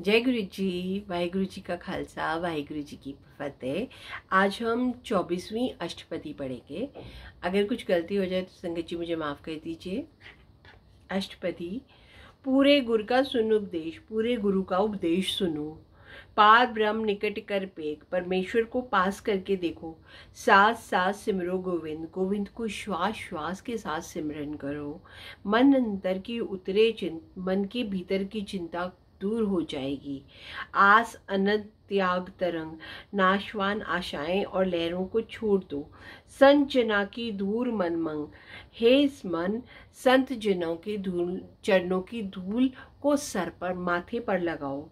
जय गुरु जी। वाहिगुरु जी का खालसा, वाहिगुरु जी की फतेह। आज हम 24वीं अष्टपदी पढ़ेंगे। अगर कुछ गलती हो जाए तो संगत जी मुझे माफ़ कर दीजिए। अष्टपदी। पूरे गुरु का सुनो उपदेश, पूरे गुरु का उपदेश सुनो। पार ब्रह्म निकट कर पेख, परमेश्वर को पास करके देखो। साथ साथ सिमरो गोविंद, गोविंद को श्वास श्वास के साथ सिमरन करो। मन अंतर की उतरे मन के भीतर की चिंता दूर हो जाएगी। आस अनंत त्याग तरंग, नाशवान आशाएं और लहरों को छोड़ दो। संत जना की दूर मन मंग, हे इस मन संत जनों के धूल चरणों की धूल को सर पर माथे पर लगाओ।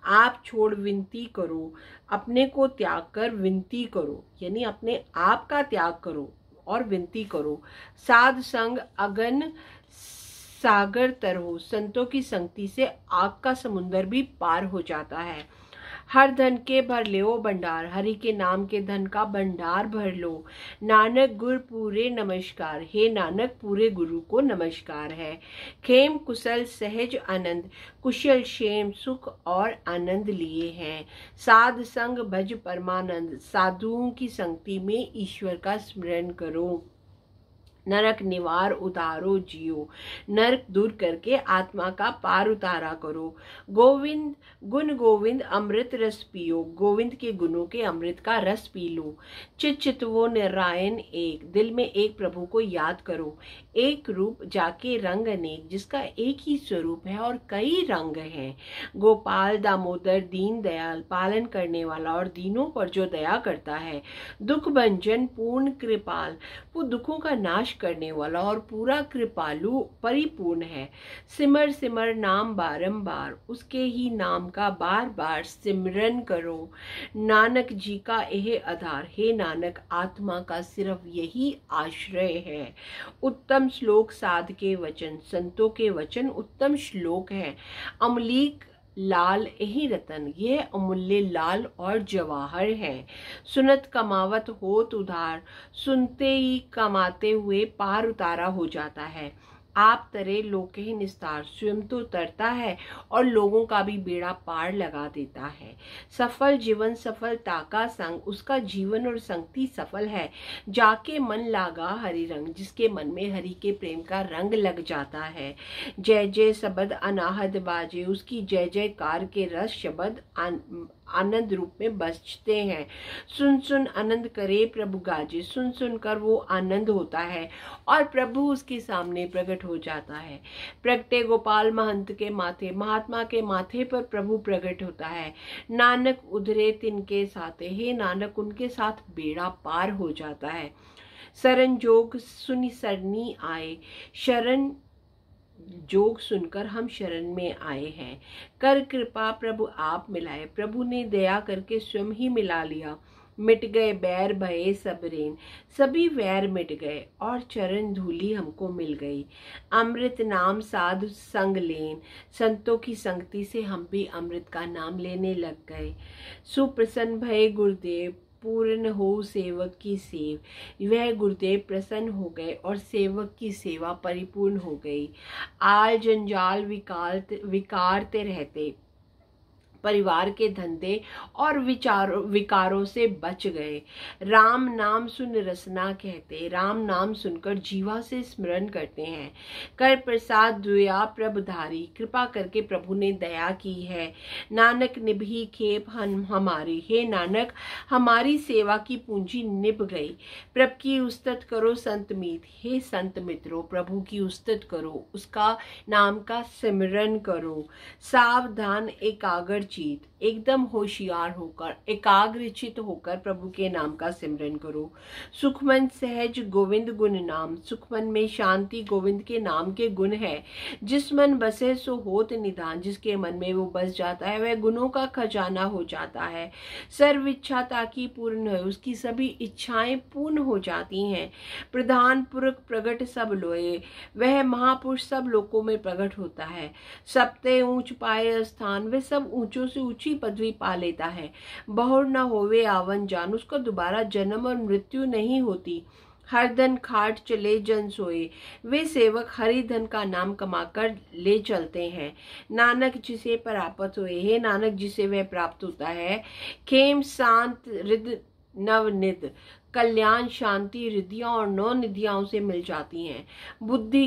आप छोड़ विनती करो, अपने को त्याग कर विनती करो, यानी अपने आप का त्याग करो और विनती करो। साध संग अगन सागर तरहो, संतों की संगति से आग का समुंदर भी पार हो जाता है। हर धन के भर लो भंडार, हरि के नाम के धन का भंडार भर लो। नानक गुर पूरे नमस्कार, हे नानक पूरे गुरु को नमस्कार है। खेम कुशल सहज आनंद, कुशल क्षेम सुख और आनंद लिए हैं। साध संग भज परमानंद, साधुओं की संगति में ईश्वर का स्मरण करो। नरक निवार उतारो जियो, नरक दूर करके आत्मा का पार उतारा करो। गोविंद गुण गोविंद अमृत रस पियो, गोविंद के गुणों के अमृत का रस पी लो। चित चितवो नारायण एक, दिल में एक प्रभु को याद करो। एक रूप जाके रंग अनेक, जिसका एक ही स्वरूप है और कई रंग हैं। गोपाल दामोदर दीन दयाल, पालन करने वाला और दीनों पर जो दया करता है। दुख भंजन पूर्ण कृपाल, वो दुखों का नाश करने वाला और पूरा कृपालु परिपूर्ण है। सिमर सिमर नाम बारंबार, उसके ही नाम का बार बार सिमरन करो। नानक जी का यह आधार, हे नानक आत्मा का सिर्फ यही आश्रय है। उत्तम श्लोक साध के वचन, संतों के वचन उत्तम श्लोक है। अमलीक लाल यही रतन, यह अमूल्य लाल और जवाहर है। सुनत कमावत होत उधार, सुनते ही कमाते हुए पार उतारा हो जाता है। आप तरे लोके निस्तार, स्वयं तो तरता है और लोगों का भी बेड़ा पार लगा देता है। सफल जीवन सफलता का संग, उसका जीवन और संगति सफल है। जाके मन लागा हरि रंग, जिसके मन में हरि के प्रेम का रंग लग जाता है। जय जय शब्द अनाहद बाजे, उसकी जय जयकार के रस शब्द आनंद रूप में बजते हैं। सुन सुन आनंद करे प्रभु गाजे, सुन सुन कर वो आनंद होता है और प्रभु उसके सामने प्रकट हो जाता है। प्रगटे गोपाल महंत के माथे, महात्मा के माथे पर प्रभु प्रकट होता है। नानक उधरे तिनके साथे, हे नानक उनके साथ बेड़ा पार हो जाता है। शरण जोग सुनि सरनी आए, शरण जोग सुनकर हम शरण में आए हैं। कर कृपा प्रभु आप मिलाए, प्रभु ने दया करके स्वयं ही मिला लिया। मिट गए बैर भये सब रेन, सभी वैर मिट गए और चरण धूली हमको मिल गई। अमृत नाम साधु संग लेन, संतों की संगति से हम भी अमृत का नाम लेने लग गए। सुप्रसन्न भये गुरुदेव, पूर्ण हो सेवक की सेव, वह गुरुदेव प्रसन्न हो गए और सेवक की सेवा परिपूर्ण हो गई। आल जंजाल विकारते रहते, परिवार के धंधे और विकारों से बच गए। राम नाम सुन रसना कहते, राम नाम सुनकर जीवा से स्मरण करते हैं। कर प्रसाद दुया प्रभुधारी, कृपा करके प्रभु ने दया की है। नानक निभी खेप हमारी, हे नानक हमारी सेवा की पूंजी निभ गई। प्रभु की उस्तत करो संत मीत, हे संत मित्रों प्रभु की उस्तत करो, उसका नाम का सिमरन करो। सावधान एकाग्र चित, एकदम होशियार होकर एकाग्रचित होकर प्रभु के नाम का सिमरन करो। सुखमन सहज गोविंद गुण नाम, सुखमन में शांति गोविंद के नाम के गुण है। जिस मन बसे सो होत निधान, जिसके मन में वो बस जाता है वह गुणों का खजाना हो जाता है। सर्व इच्छा ताकि पूर्ण है, उसकी सभी इच्छाएं पूर्ण हो जाती हैं। प्रधान पुरख प्रगट सब लोए, वह महापुरुष सब लोकों में प्रकट होता है। सबते ऊंच पाए स्थान, वे सब ऊंचों से ऊंची पदवी पा लेता है। बहुर न होवे आवन जान, उसको दोबारा जन्म और मृत्यु नहीं होती। हर धन खाट चले जन सोए, वे सेवक हरि धन का नाम कमाकर ले चलते हैं। नानक जिसे प्राप्त हुए, हे नानक जिसे वह प्राप्त होता है। खेम शांत रिद नवनिध, कल्याण शांति रिद्धियां और नौ निधियां उसे मिल जाती हैं। बुद्धि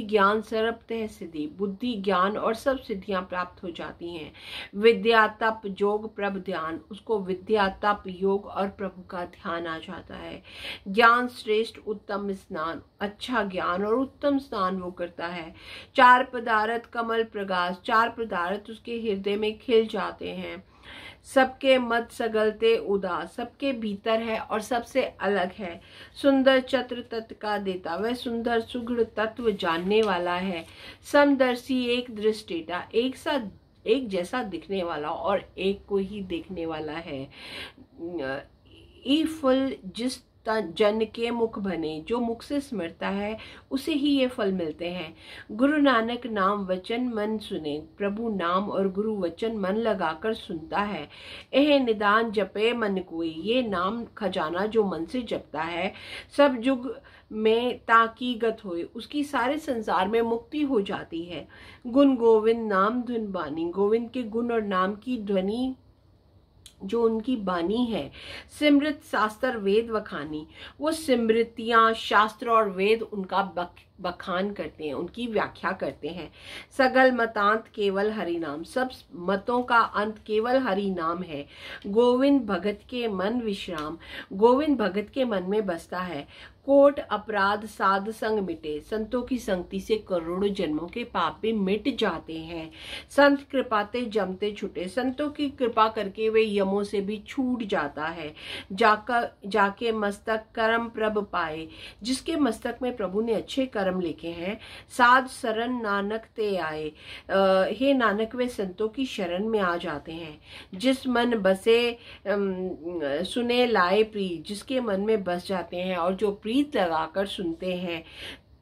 ज्ञान सर्वतः सिद्धि, बुद्धि ज्ञान और सब सिद्धियां प्राप्त हो जाती हैं। विद्या तप योग प्रभ ध्यान, उसको विद्या तप योग और प्रभु का ध्यान आ जाता है। ज्ञान श्रेष्ठ उत्तम स्नान, अच्छा ज्ञान और उत्तम स्नान वो करता है। चार पदार्थ कमल प्रकाश, चार पदार्थ उसके हृदय में खिल जाते हैं। सबके मत सगलते उदास, सबके भीतर है और सबसे अलग है। सुंदर चत्र तत्व का देता, वह सुंदर सुगढ़ तत्व जानने वाला है। समदर्शी एक दृष्टिटा, एक जैसा दिखने वाला और एक को ही देखने वाला है। ई फल जिस जन के मुख बने, जो मुख से स्मरता है उसे ही ये फल मिलते हैं। गुरु नानक नाम वचन मन सुने, प्रभु नाम और गुरु वचन मन लगाकर सुनता है। एह निदान जपे मन कोई, ये नाम खजाना जो मन से जपता है, सब युग में ताकी गत होए, उसकी सारे संसार में मुक्ति हो जाती है। गुण गोविंद नाम धुन बानी, गोविंद के गुण और नाम की ध्वनि जो उनकी बानी है। सिमृत शास्त्र वेद वखानी, वो सिमृतियां शास्त्र और वेद उनका बखान करते हैं, उनकी व्याख्या करते हैं। सगल मतांत केवल हरि नाम, सब मतों का अंत केवल हरि नाम है। गोविंद भगत के मन विश्राम, गोविंद भगत के मन में बसता है। कोट अपराध साध संग मिटे, संतों की संगति से करोड़ों जन्मों के पाप भी मिट जाते हैं। संत कृपाते जमते छुटे, संतों की कृपा करके वे यमों से भी छूट जाता है। जाके मस्तक कर्म प्रभ पाए, जिसके मस्तक में प्रभु ने अच्छे कर्म लिखे हैं। साध शरण नानक ते आए, हे नानक वे संतों की शरण में आ जाते हैं। जिस मन बसे सुने लाए प्री, जिसके मन में बस जाते हैं और जो प्रीत लगाकर सुनते हैं।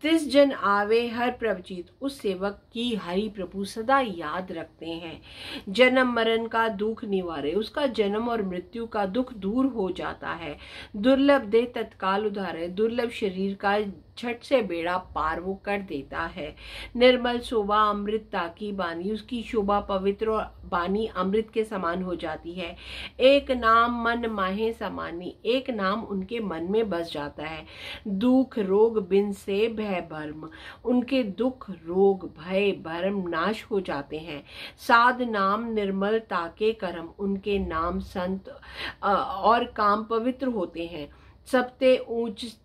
तिस जन आवे हर प्रभजीत, उस सेवक की हरि प्रभु सदा याद रखते हैं। जन्म मरण का दुख निवारे, उसका जन्म और मृत्यु का दुख दूर हो जाता है। दुर्लभ दे तत्काल उधारे, दुर्लभ शरीर का झट से बेड़ा पार वो कर देता है। निर्मल शोभा अमृतता की बानी, उसकी शोभा पवित्र और बानी अमृत के समान हो जाती है। एक नाम मन माहे समानी, एक नाम उनके मन में बस जाता है। दुख रोग बिन से भय भर्म, उनके दुख रोग भय भर्म नाश हो जाते हैं। साध नाम निर्मलता के कर्म, उनके नाम संत और काम पवित्र होते हैं। सबते ऊंच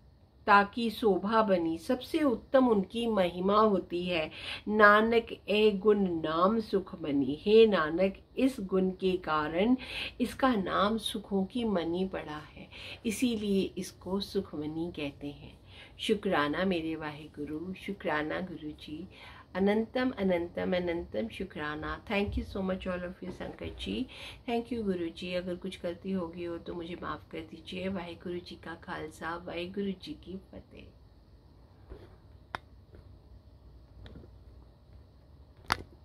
ताकि शोभा बनी, सबसे उत्तम उनकी महिमा होती है। नानक ए गुण नाम सुख बनी, हे नानक इस गुण के कारण इसका नाम सुखों की मनी पड़ा है, इसीलिए इसको सुखमनी कहते हैं। शुक्राना मेरे वाहिगुरु, शुक्राना गुरु जी, अनंतम अनंतम अनंतम शुक्राना। Thank you so much all of you संकट जी, थैंक यू गुरु जी। अगर कुछ गलती होगी हो तो मुझे माफ़ कर दीजिए। वाहिगुरु जी का खालसा, वाहिगुरु जी की फतेह।